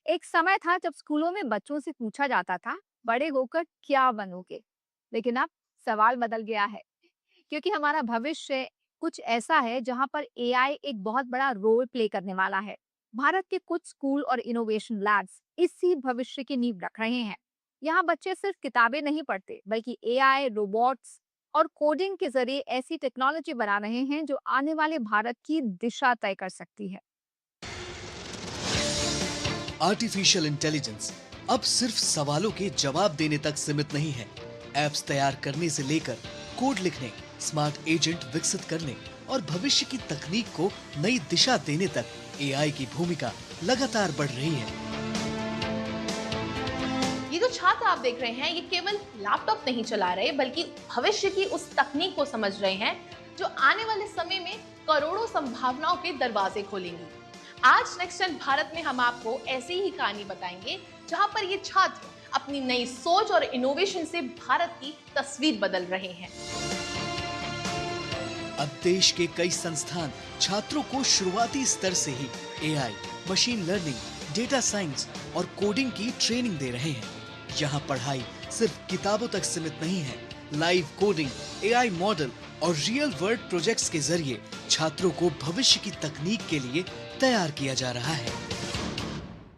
एक समय था जब स्कूलों में बच्चों से पूछा जाता था, बड़े होकर क्या बनोगे? लेकिन अब सवाल बदल गया है, क्योंकि हमारा भविष्य कुछ ऐसा है जहां पर एआई एक बहुत बड़ा रोल प्ले करने वाला है। भारत के कुछ स्कूल और इनोवेशन लैब्स इसी भविष्य की नींव रख रहे हैं। यहाँ बच्चे सिर्फ किताबें नहीं पढ़ते, बल्कि एआई, रोबोट्स और कोडिंग के जरिए ऐसी टेक्नोलॉजी बना रहे हैं जो आने वाले भारत की दिशा तय कर सकती है। आर्टिफिशियल इंटेलिजेंस अब सिर्फ सवालों के जवाब देने तक सीमित नहीं है। एप्स तैयार करने से लेकर कोड लिखने, स्मार्ट एजेंट विकसित करने और भविष्य की तकनीक को नई दिशा देने तक एआई की भूमिका लगातार बढ़ रही है। ये जो छात्र आप देख रहे हैं, ये केवल लैपटॉप नहीं चला रहे, बल्कि भविष्य की उस तकनीक को समझ रहे हैं जो आने वाले समय में करोड़ों संभावनाओं के दरवाजे खोलेंगी। आज नेक्स्ट जन भारत में हम आपको ऐसी ही कहानी बताएंगे, जहां पर ये छात्र अपनी नई सोच और इनोवेशन से भारत की तस्वीर बदल रहे हैं। अब देश के कई संस्थान छात्रों को शुरुआती स्तर से ही AI, machine learning, data science और कोडिंग की ट्रेनिंग दे रहे हैं। यहाँ पढ़ाई सिर्फ किताबों तक सीमित नहीं है। लाइव कोडिंग, एआई मॉडल और रियल वर्ल्ड प्रोजेक्ट्स के जरिए छात्रों को भविष्य की तकनीक के लिए तैयार किया जा रहा है।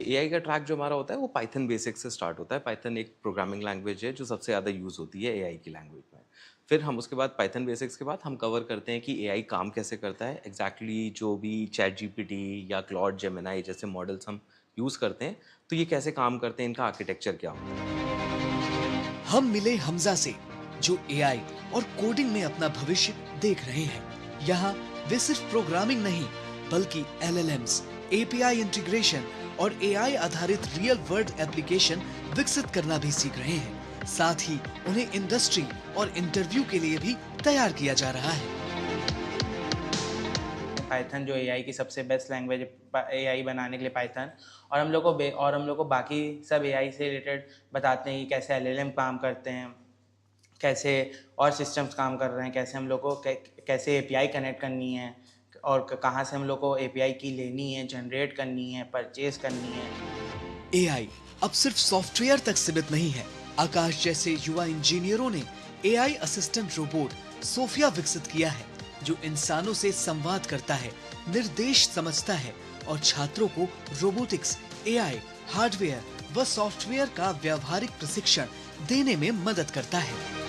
एआई का ट्रैक जो हमारा होता है वो पाइथन बेसिक से स्टार्ट होता है। पाइथन एक प्रोग्रामिंग लैंग्वेज है जो सबसे ज़्यादा यूज़ होती है एआई की लैंग्वेज में। फिर हम उसके बाद पाइथन बेसिक्स के बाद हम कवर करते हैं कि एआई काम कैसे करता है एग्जैक्टली। जो भी चैट जीपीटी या क्लॉड जेमिनाई जैसे मॉडल्स हम यूज़ करते हैं, तो ये कैसे काम करते हैं, इनका आर्किटेक्चर क्या होता है। हम मिले हमजा से, जो एआई और कोडिंग में अपना भविष्य देख रहे हैं। यहाँ वे सिर्फ प्रोग्रामिंग नहीं, बल्कि एलएलएम्स, एपीआई इंटीग्रेशन और एआई आधारित रियल वर्ल्ड एप्लीकेशन विकसित करना भी सीख रहे हैं। साथ ही उन्हें इंडस्ट्री और इंटरव्यू के लिए भी तैयार किया जा रहा है। पाइथन जो एआई की सबसे बेस्ट लैंग्वेज है एआई बनाने के लिए पाइथन। और हम लोग को बाकी सब एआई से रिलेटेड बताते हैं कि कैसे एलएलएम काम करते हैं, कैसे और सिस्टम्स काम कर रहे हैं, कैसे हम लोग को कैसे एपीआई कनेक्ट करनी है और कहाँ से हम लोग को एपीआई की लेनी है, जनरेट करनी है, परचेज करनी है। एआई अब सिर्फ सॉफ्टवेयर तक सीमित नहीं है। आकाश जैसे युवा इंजीनियरों ने एआई असिस्टेंट रोबोट सोफिया विकसित किया है, जो इंसानों से संवाद करता है, निर्देश समझता है और छात्रों को रोबोटिक्स, एआई, हार्डवेयर व सॉफ्टवेयर का व्यावहारिक प्रशिक्षण देने में मदद करता है।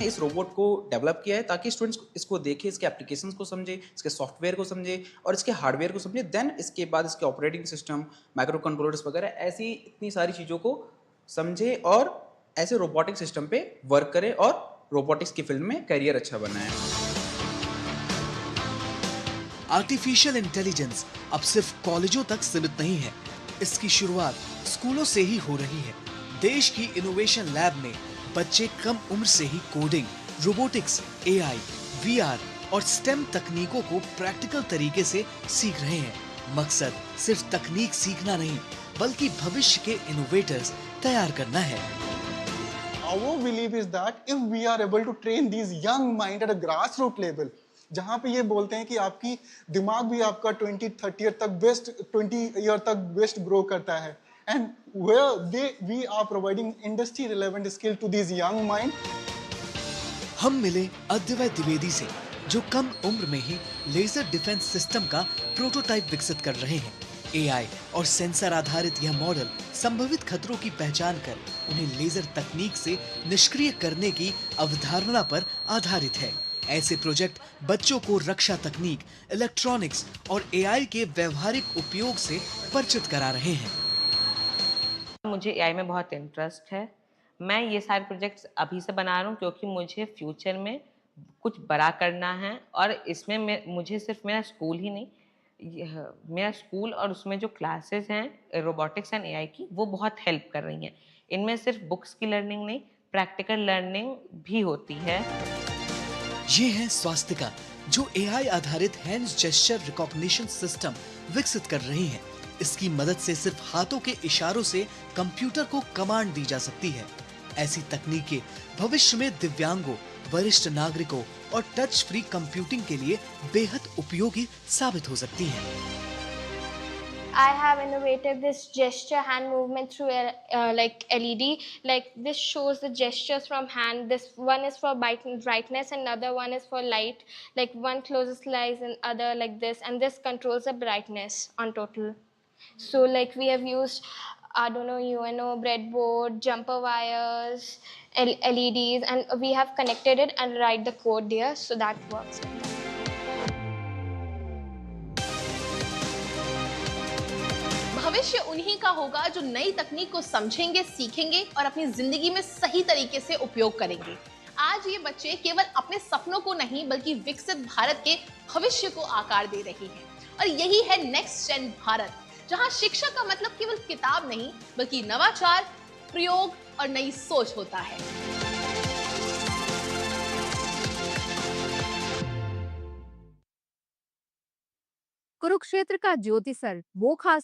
इस रोबोट को डेवलप किया है ताकि स्टूडेंट्स इसको देखें, इसके एप्लीकेशंस को समझे, इसके सॉफ्टवेयर को समझे और इसके हार्डवेयर को समझे। देन इसके बाद इसके ऑपरेटिंग सिस्टम, माइक्रो कंट्रोलर्स वगैरह ऐसी इतनी सारी चीज़ों को समझे और ऐसे रोबोटिक सिस्टम पे वर्क करे और रोबोटिक्स की फील्ड में करियर अच्छा बनाए। आर्टिफिशियल इंटेलिजेंस अब सिर्फ कॉलेजों तक सीमित नहीं है। इसकी शुरुआत स्कूलों से ही हो रही है। देश की इनोवेशन लैब में बच्चे कम उम्र से ही कोडिंग, रोबोटिक्स, एआई, वीआर और स्टेम तकनीकों को प्रैक्टिकल तरीके से सीख रहे हैं। मकसद सिर्फ तकनीक सीखना नहीं, बल्कि भविष्य के इनोवेटर्स तैयार करना है। Our belief is that if we are able to train these young mind at a grassroots level, जहाँ पे ये बोलते हैं कि आपकी दिमाग भी आपका 20-30 ईयर तक बेस्ट ग्रो करता है, and where we are providing industry relevant skill to these young mind। हम मिले अद्वैत द्विवेदी से, जो कम उम्र में ही लेजर डिफेंस सिस्टम का प्रोटोटाइप विकसित कर रहे हैं। एआई और सेंसर आधारित यह मॉडल संभावित खतरों की पहचान कर उन्हें लेजर तकनीक से निष्क्रिय करने की अवधारणा पर आधारित है। ऐसे प्रोजेक्ट बच्चों को रक्षा तकनीक, इलेक्ट्रॉनिक्स और एआई के व्यवहारिक उपयोग से परिचित करा रहे हैं। मुझे एआई में बहुत इंटरेस्ट है। मैं ये सारे प्रोजेक्ट्स अभी से बना रहा हूँ क्योंकि मुझे फ्यूचर में कुछ बड़ा करना है और इसमें मुझे सिर्फ मेरा स्कूल ही नहीं, मेरा स्कूल और उसमें जो क्लासेस हैं रोबोटिक्स एंड एआई की, वो बहुत हेल्प कर रही हैं। इनमें सिर्फ बुक्स की लर्निंग नहीं, प्रैक्टिकल लर्निंग भी होती है। ये है स्वास्तिका, जो एआई आधारित हैंड्स जेस्चर रिकॉग्निशन सिस्टम विकसित कर रही हैं। इसकी मदद से सिर्फ हाथों के इशारों से कंप्यूटर को कमांड दी जा सकती है। ऐसी तकनीकें भविष्य में दिव्यांगों, वरिष्ठ नागरिकों और टच फ्री कंप्यूटिंग के लिए बेहद उपयोगी साबित हो सकती हैं। I have innovated this gesture hand movement through like LED. Like this shows the gestures from hand. This one is for brightness, another one is for light. Like one closes eyes and other like this, and this controls the brightness on total. So like we have used Arduino UNO, breadboard, jumper wires, LEDs, and we have connected it and write the code there, so that works. भविष्य उन्हीं का होगा जो नई तकनीक को समझेंगे, सीखेंगे और अपनी जिंदगी में सही तरीके से उपयोग करेंगे। आज ये बच्चे केवल अपने सपनों को नहीं बल्कि विकसित भारत के भविष्य को आकार दे रही हैं। और यही है नेक्स्ट जेन भारत, जहां शिक्षा का मतलब केवल किताब नहीं बल्कि नवाचार, प्रयोग और नई सोच होता है। कुरुक्षेत्र का ज्योति सर वो खास